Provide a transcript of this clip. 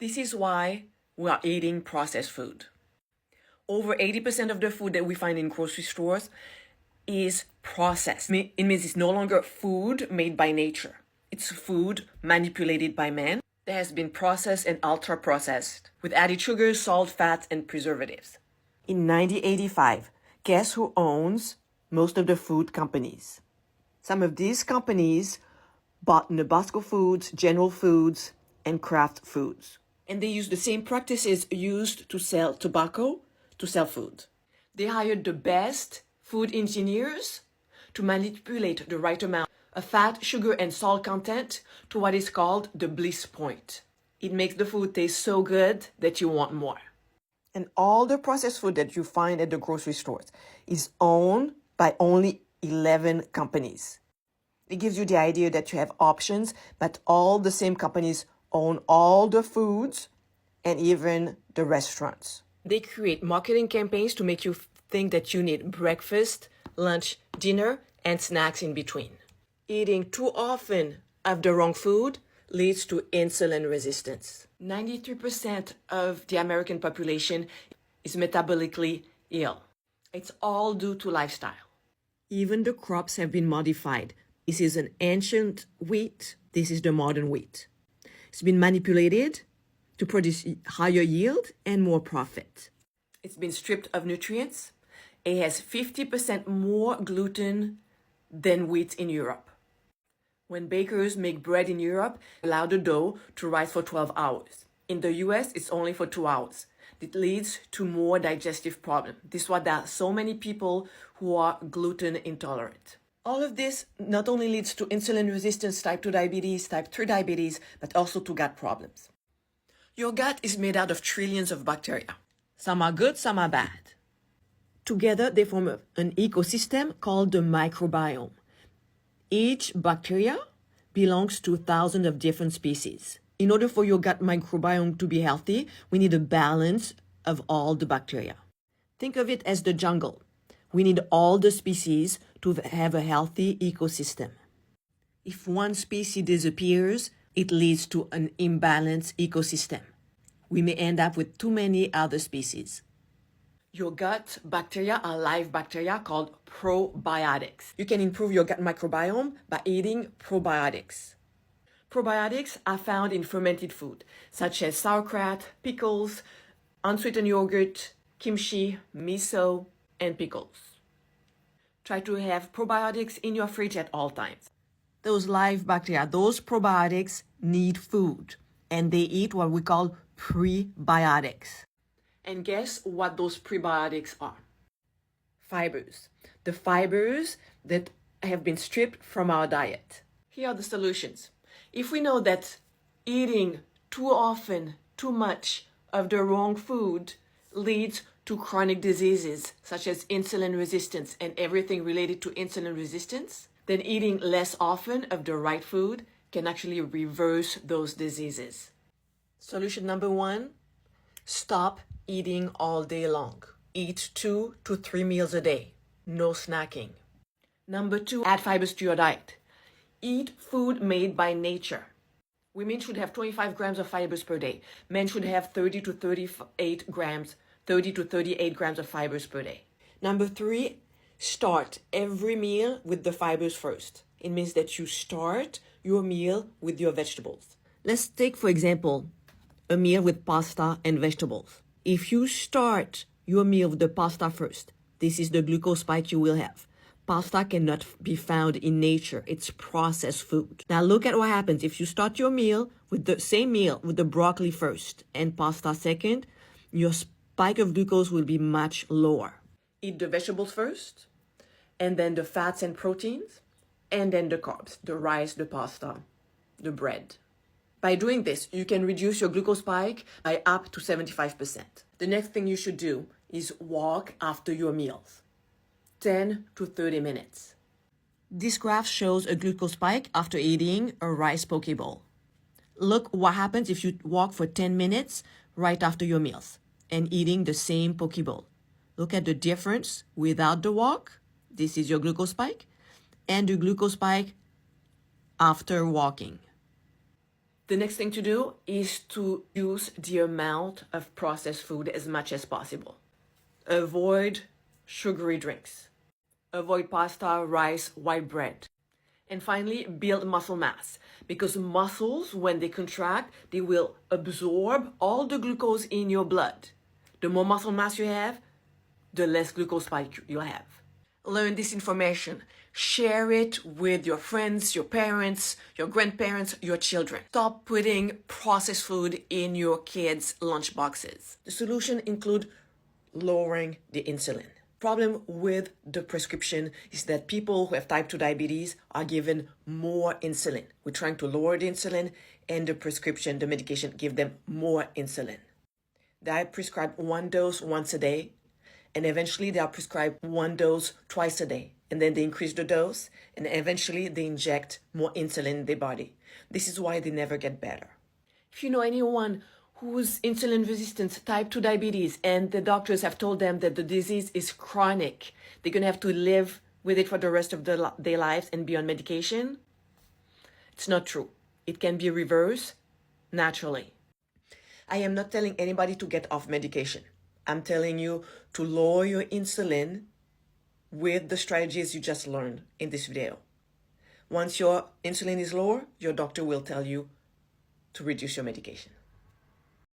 This is why we are eating processed food. Over 80% of the food that we find in grocery stores is processed. It means it's no longer food made by nature. It's food manipulated by man that has been processed and ultra-processed with added sugars, salt, fats, and preservatives. In 1985, guess who owns most of the food companies? Some of these companies bought Nabisco Foods, General Foods, and Kraft Foods. And they use the same practices used to sell tobacco to sell food. They hired the best food engineers to manipulate the right amount of fat, sugar, and salt content to what is called the bliss point. It makes the food taste so good that you want more. And all the processed food that you find at the grocery stores is owned by only 11 companies. It gives you the idea that you have options, but all the same companies own all the foods and even the restaurants. They create marketing campaigns to make you think that you need breakfast, lunch, dinner, and snacks in between. Eating too often of the wrong food leads to insulin resistance. 93% of the American population is metabolically ill. It's all due to lifestyle. Even the crops have been modified. This is an ancient wheat. This is the modern wheat. It's been manipulated to produce higher yield and more profit. It's been stripped of nutrients. It has 50% more gluten than wheat in Europe. When bakers make bread in Europe, allow the dough to rise for 12 hours. In the US, it's only for 2 hours. It leads to more digestive problems. This is why there are so many people who are gluten intolerant. All of this not only leads to insulin resistance, type 2 diabetes, type 3 diabetes, but also to gut problems. Your gut is made out of trillions of bacteria. Some are good, some are bad. Together, they form an ecosystem called the microbiome. Each bacteria belongs to thousands of different species. In order for your gut microbiome to be healthy, we need a balance of all the bacteria. Think of it as the jungle. We need all the species to have a healthy ecosystem. If one species disappears, it leads to an imbalanced ecosystem. We may end up with too many other species. Your gut bacteria are live bacteria called probiotics. You can improve your gut microbiome by eating probiotics. Probiotics are found in fermented food, such as sauerkraut, pickles, unsweetened yogurt, kimchi, miso, and pickles. Try to have probiotics in your fridge at all times. Those live bacteria, those probiotics need food, and they eat what we call prebiotics. And guess what those prebiotics are? Fibers. The fibers that have been stripped from our diet. Here are the solutions. If we know that eating too often, too much of the wrong food leads to chronic diseases such as insulin resistance and everything related to insulin resistance, then eating less often of the right food can actually reverse those diseases. Solution number 1, stop eating all day long. Eat 2 to 3 meals a day. No snacking. Number 2, add fibers to your diet. Eat food made by nature. Women should have 25 grams of fibers per day. Men should have 30 to 38 grams of fibers per day. Number 3, start every meal with the fibers first. It means that you start your meal with your vegetables. Let's take, for example, a meal with pasta and vegetables. If you start your meal with the pasta first, this is the glucose spike you will have. Pasta cannot be found in nature. It's processed food. Now look at what happens. If you start your meal with the same meal with the broccoli first and pasta second, your spike of glucose will be much lower. Eat the vegetables first, and then the fats and proteins, and then the carbs, the rice, the pasta, the bread. By doing this, you can reduce your glucose spike by up to 75%. The next thing you should do is walk after your meals. 10 to 30 minutes. This graph shows a glucose spike after eating a rice poke bowl. Look what happens if you walk for 10 minutes right after your meals and eating the same poke bowl. Look at the difference without the walk. This is your glucose spike. And the glucose spike after walking. The next thing to do is to reduce the amount of processed food as much as possible. Avoid sugary drinks. Avoid pasta, rice, white bread. And finally, build muscle mass, because muscles, when they contract, they will absorb all the glucose in your blood. The more muscle mass you have, the less glucose spike you'll have. Learn this information. Share it with your friends, your parents, your grandparents, your children. Stop putting processed food in your kids' lunch boxes. The solution includes lowering the insulin. Problem with the prescription is that people who have type 2 diabetes are given more insulin. We're trying to lower the insulin, and the prescription, the medication, give them more insulin. They are prescribed one dose once a day, and eventually they are prescribed one dose twice a day. And then they increase the dose, and eventually they inject more insulin in their body. This is why they never get better. If you know anyone who's insulin resistant, type 2 diabetes, and the doctors have told them that the disease is chronic, they're going to have to live with it for the rest of their lives and be on medication, it's not true. It can be reversed naturally. I am not telling anybody to get off medication. I'm telling you to lower your insulin with the strategies you just learned in this video. Once your insulin is lower, your doctor will tell you to reduce your medication.